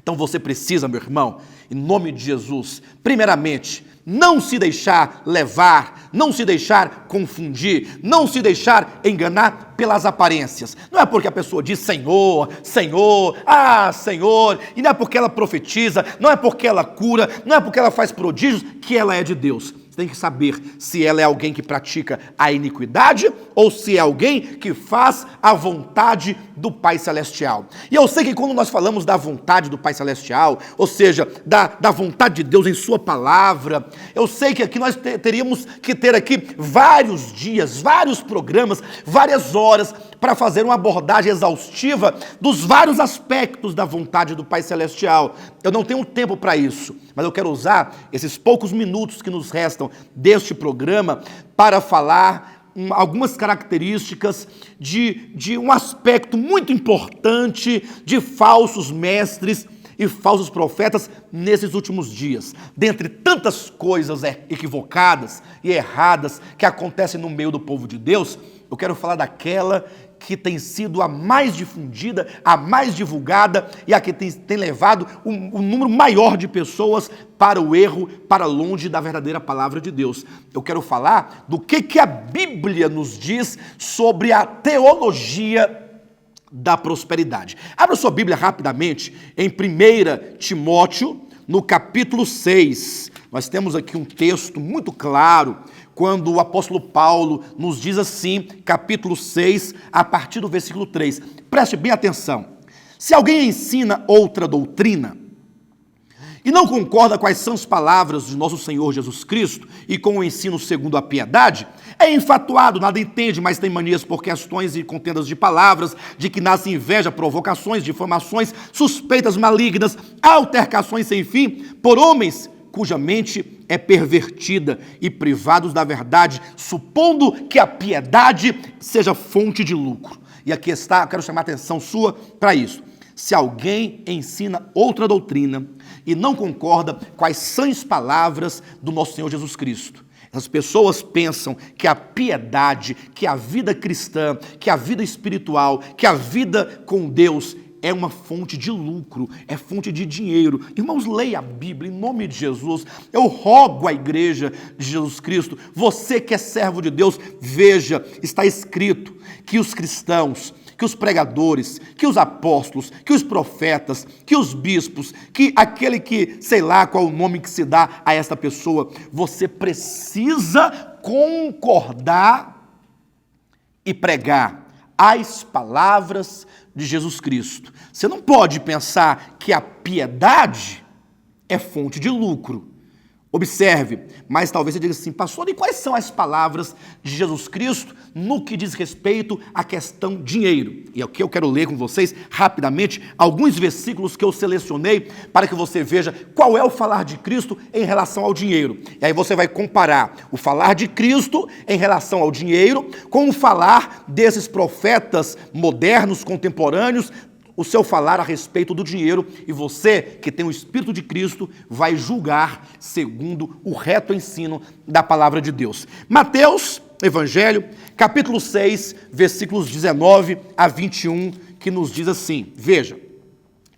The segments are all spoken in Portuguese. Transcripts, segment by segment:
Então você precisa, meu irmão, em nome de Jesus, primeiramente, não se deixar levar, não se deixar confundir, não se deixar enganar pelas aparências. Não é porque a pessoa diz Senhor, Senhor, Senhor, e não é porque ela profetiza, não é porque ela cura, não é porque ela faz prodígios que ela é de Deus. Tem que saber se ela é alguém que pratica a iniquidade ou se é alguém que faz a vontade do Pai Celestial. E eu sei que quando nós falamos da vontade do Pai Celestial, ou seja, da vontade de Deus em sua palavra, eu sei que aqui nós teríamos que ter aqui vários dias, vários programas, várias horas para fazer uma abordagem exaustiva dos vários aspectos da vontade do Pai Celestial. Eu não tenho tempo para isso, mas eu quero usar esses poucos minutos que nos restam deste programa para falar algumas características de um aspecto muito importante de falsos mestres e falsos profetas nesses últimos dias. Dentre tantas coisas equivocadas e erradas que acontecem no meio do povo de Deus, eu quero falar daquela que tem sido a mais difundida, a mais divulgada e a que tem levado um número maior de pessoas para o erro, para longe da verdadeira palavra de Deus. Eu quero falar do que a Bíblia nos diz sobre a teologia da prosperidade. Abra sua Bíblia rapidamente em 1 Timóteo, no capítulo 6. Nós temos aqui um texto muito claro, quando o apóstolo Paulo nos diz assim, capítulo 6, a partir do versículo 3. Preste bem atenção. Se alguém ensina outra doutrina e não concorda com as sãs palavras de nosso Senhor Jesus Cristo e com o ensino segundo a piedade, é enfatuado, nada entende, mas tem manias por questões e contendas de palavras, de que nasce inveja, provocações, difamações, suspeitas malignas, altercações sem fim, por homens cuja mente é pervertida e privados da verdade, supondo que a piedade seja fonte de lucro. E aqui está, eu quero chamar a atenção sua para isso. Se alguém ensina outra doutrina e não concorda com as sãs palavras do nosso Senhor Jesus Cristo, as pessoas pensam que a piedade, que a vida cristã, que a vida espiritual, que a vida com Deus é uma fonte de lucro, é fonte de dinheiro. Irmãos, leia a Bíblia em nome de Jesus. Eu rogo à igreja de Jesus Cristo, você que é servo de Deus, veja, está escrito que os cristãos, que os pregadores, que os apóstolos, que os profetas, que os bispos, que aquele que, sei lá qual o nome que se dá a esta pessoa, você precisa concordar e pregar as palavras de Jesus Cristo. Você não pode pensar que a piedade é fonte de lucro. Observe, mas talvez você diga assim, pastor, e quais são as palavras de Jesus Cristo no que diz respeito à questão dinheiro? E aqui eu quero ler com vocês rapidamente alguns versículos que eu selecionei para que você veja qual é o falar de Cristo em relação ao dinheiro. E aí você vai comparar o falar de Cristo em relação ao dinheiro com o falar desses profetas modernos, contemporâneos, o seu falar a respeito do dinheiro, e você, que tem o Espírito de Cristo, vai julgar segundo o reto ensino da palavra de Deus. Mateus, Evangelho, capítulo 6, versículos 19 a 21, que nos diz assim, veja,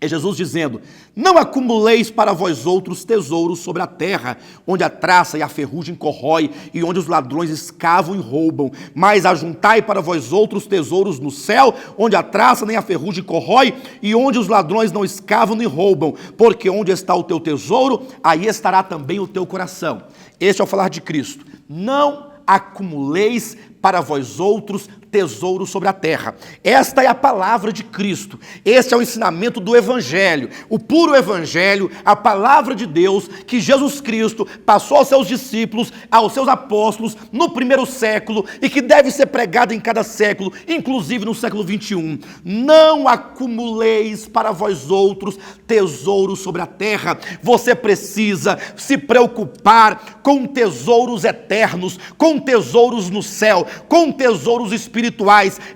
é Jesus dizendo, não acumuleis para vós outros tesouros sobre a terra, onde a traça e a ferrugem corrói, e onde os ladrões escavam e roubam, mas ajuntai para vós outros tesouros no céu, onde a traça nem a ferrugem corrói, e onde os ladrões não escavam nem roubam, porque onde está o teu tesouro, aí estará também o teu coração. Este é o falar de Cristo. Não acumuleis para vós outros tesouro sobre a terra. Esta é a palavra de Cristo. Este é o ensinamento do Evangelho, o puro Evangelho, a palavra de Deus que Jesus Cristo passou aos seus discípulos, aos seus apóstolos no primeiro século e que deve ser pregado em cada século, inclusive no século 21. Não acumuleis para vós outros tesouro sobre a terra. Você precisa se preocupar com tesouros eternos, com tesouros no céu, com tesouros espirituais,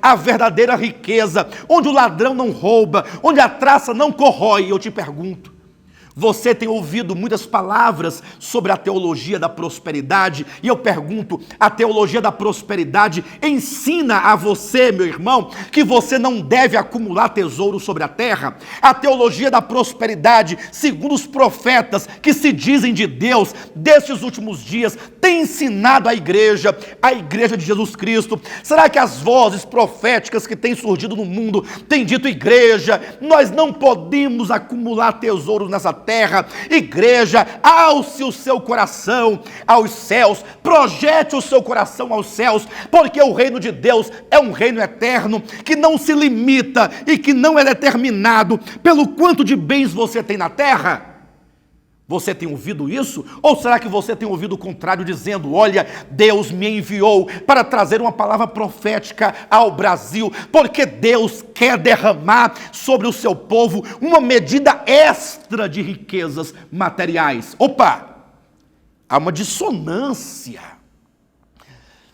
a verdadeira riqueza, onde o ladrão não rouba, onde a traça não corrói. Eu te pergunto, Você tem ouvido muitas palavras sobre a teologia da prosperidade, e eu pergunto, a teologia da prosperidade ensina a você, meu irmão, que você não deve acumular tesouros sobre a terra? A teologia da prosperidade, segundo os profetas que se dizem de Deus destes últimos dias, tem ensinado a igreja de Jesus Cristo. Será que as vozes proféticas que têm surgido no mundo têm dito, igreja, nós não podemos acumular tesouros nessa terra? Igreja, alce o seu coração aos céus, projete o seu coração aos céus, porque o reino de Deus é um reino eterno, que não se limita e que não é determinado pelo quanto de bens você tem na terra. Você tem ouvido isso? Ou será que você tem ouvido o contrário, dizendo, olha, Deus me enviou para trazer uma palavra profética ao Brasil, porque Deus quer derramar sobre o seu povo uma medida extra de riquezas materiais. Opa! Há uma dissonância.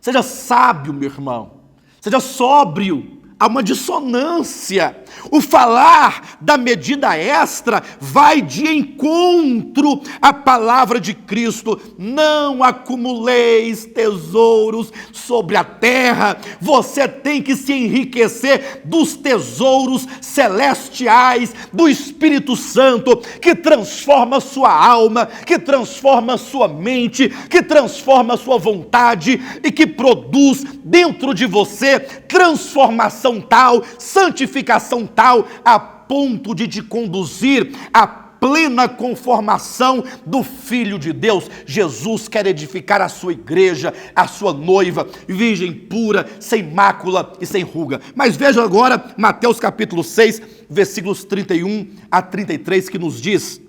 Seja sábio, meu irmão. Seja sóbrio. Há uma dissonância. O falar da medida extra vai de encontro à palavra de Cristo. Não acumuleis tesouros sobre a terra. Você tem que se enriquecer dos tesouros celestiais do Espírito Santo, que transforma sua alma, que transforma sua mente, que transforma sua vontade e que produz dentro de você transformação tal, santificação tal, a ponto de te conduzir à plena conformação do Filho de Deus. Jesus quer edificar a sua igreja, a sua noiva, virgem pura, sem mácula e sem ruga. Mas veja agora Mateus capítulo 6, versículos 31 a 33, que nos diz: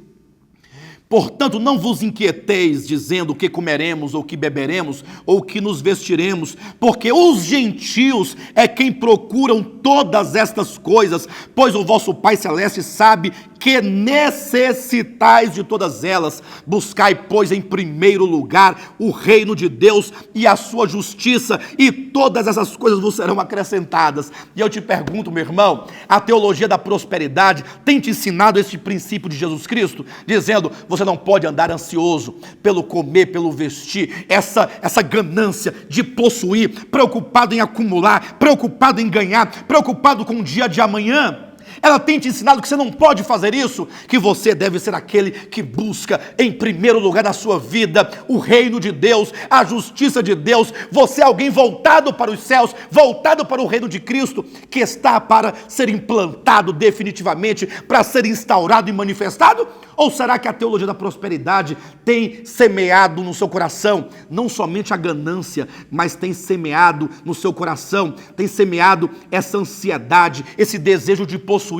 portanto, não vos inquieteis, dizendo o que comeremos, ou o que beberemos, ou o que nos vestiremos, porque os gentios é quem procuram todas estas coisas, pois o vosso Pai Celeste sabe que necessitais de todas elas. Buscai, pois, em primeiro lugar o reino de Deus e a sua justiça, e todas essas coisas vos serão acrescentadas. E eu te pergunto, meu irmão, a teologia da prosperidade tem te ensinado esse princípio de Jesus Cristo, dizendo, você não pode andar ansioso pelo comer, pelo vestir, essa ganância de possuir, preocupado em acumular, preocupado em ganhar, preocupado com o dia de amanhã. Ela tem te ensinado que você não pode fazer isso, que você deve ser aquele que busca em primeiro lugar na sua vida o reino de Deus, a justiça de Deus. Você é alguém voltado para os céus, voltado para o reino de Cristo, que está para ser implantado definitivamente, para ser instaurado e manifestado? Ou será que a teologia da prosperidade tem semeado no seu coração não somente a ganância, mas tem semeado no seu coração, tem semeado essa ansiedade, esse desejo de possuir?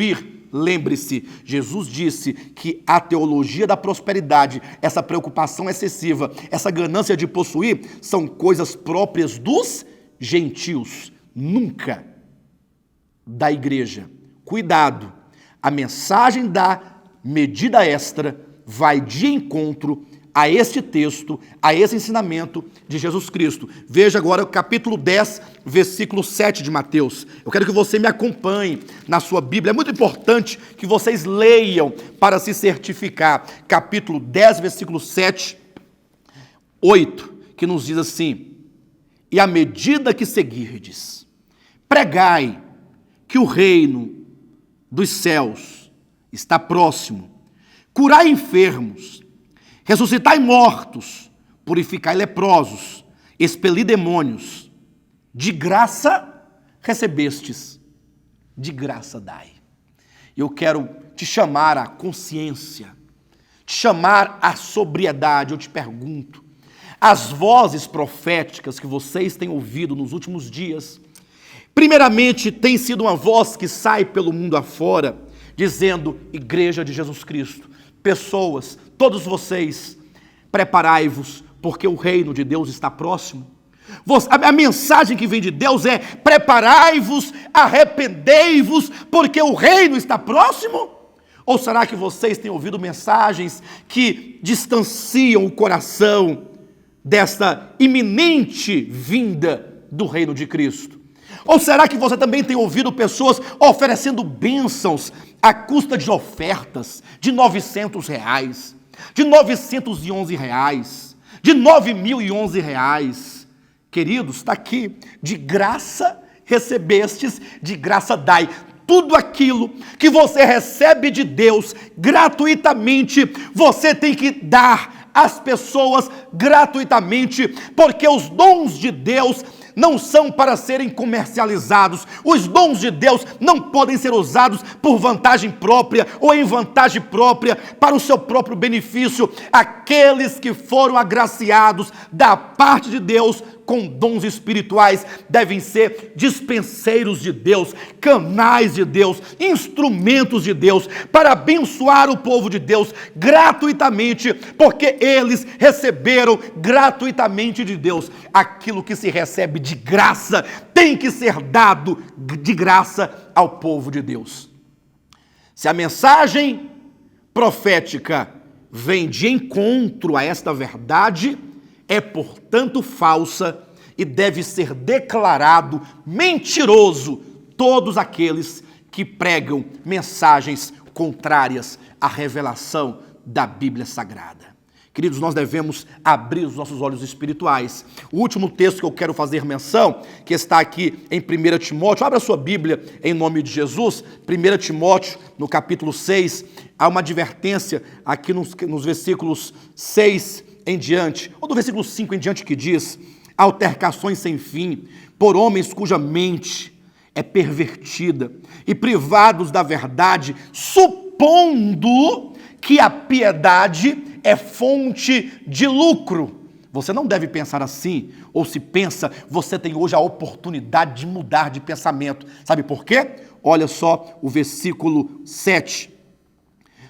Lembre-se, Jesus disse que a teologia da prosperidade, essa preocupação excessiva, essa ganância de possuir, são coisas próprias dos gentios, nunca da igreja. Cuidado, a mensagem da medida extra vai de encontro a este texto, a esse ensinamento de Jesus Cristo. Veja agora o capítulo 10, versículo 7 de Mateus. Eu quero que você me acompanhe na sua Bíblia. É muito importante que vocês leiam para se certificar. Capítulo 10, versículo 7, 8, que nos diz assim: e à medida que seguirdes, pregai que o reino dos céus está próximo. Curai enfermos, ressuscitai mortos, purificai leprosos, expeli demônios. De graça recebestes, de graça dai. Eu quero te chamar à consciência, te chamar à sobriedade. Eu te pergunto, as vozes proféticas que vocês têm ouvido nos últimos dias, primeiramente tem sido uma voz que sai pelo mundo afora, dizendo, igreja de Jesus Cristo, pessoas, todos vocês, preparai-vos, porque o reino de Deus está próximo. A mensagem que vem de Deus é, preparai-vos, arrependei-vos, porque o reino está próximo? Ou será que vocês têm ouvido mensagens que distanciam o coração desta iminente vinda do reino de Cristo? Ou será que você também tem ouvido pessoas oferecendo bênçãos à custa de ofertas de R$ 900, de R$ 911, de R$ 9.011? Queridos, está aqui: de graça recebestes, de graça dai. Tudo aquilo que você recebe de Deus gratuitamente, você tem que dar às pessoas gratuitamente, porque os dons de Deus não são para serem comercializados. Os dons de Deus não podem ser usados por vantagem própria ou em vantagem própria para o seu próprio benefício. Aqueles que foram agraciados da parte de Deus com dons espirituais devem ser dispenseiros de Deus, canais de Deus, instrumentos de Deus para abençoar o povo de Deus gratuitamente, porque eles receberam gratuitamente de Deus. Aquilo que se recebe de graça tem que ser dado de graça ao povo de Deus. Se a mensagem profética vem de encontro a esta verdade, é, portanto, falsa e deve ser declarado mentiroso todos aqueles que pregam mensagens contrárias à revelação da Bíblia Sagrada. Queridos, nós devemos abrir os nossos olhos espirituais. O último texto que eu quero fazer menção, que está aqui em 1 Timóteo, abra sua Bíblia em nome de Jesus, 1 Timóteo, no capítulo 6, há uma advertência aqui nos versículos 6 em diante, ou do versículo 5 em diante, que diz: altercações sem fim, por homens cuja mente é pervertida, e privados da verdade, supondo que a piedade é fonte de lucro. Você não deve pensar assim, ou se pensa, você tem hoje a oportunidade de mudar de pensamento. Sabe por quê? Olha só o versículo 7.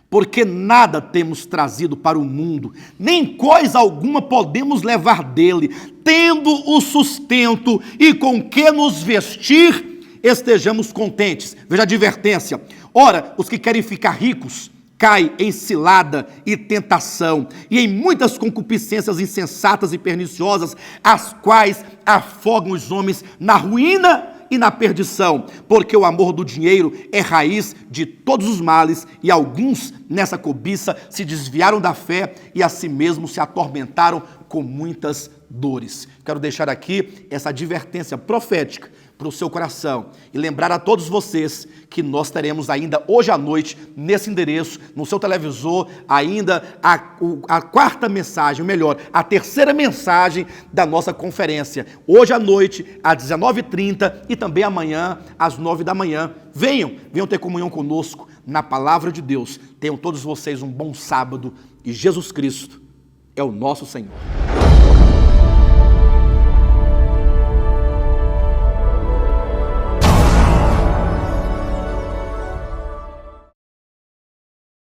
Porque nada temos trazido para o mundo, nem coisa alguma podemos levar dele, tendo o sustento e com que nos vestir, estejamos contentes. Veja a advertência: ora, os que querem ficar ricos caem em cilada e tentação, e em muitas concupiscências insensatas e perniciosas, as quais afogam os homens na ruína e na perdição, porque o amor do dinheiro é raiz de todos os males, e alguns nessa cobiça se desviaram da fé e a si mesmos se atormentaram com muitas dores. Quero deixar aqui essa advertência profética para o seu coração e lembrar a todos vocês que nós teremos ainda hoje à noite, nesse endereço, no seu televisor, ainda a quarta mensagem, ou melhor, a terceira mensagem da nossa conferência. Hoje à noite, às 19h30 e também amanhã, às 9 da manhã. Venham ter comunhão conosco na palavra de Deus. Tenham todos vocês um bom sábado e Jesus Cristo é o nosso Senhor.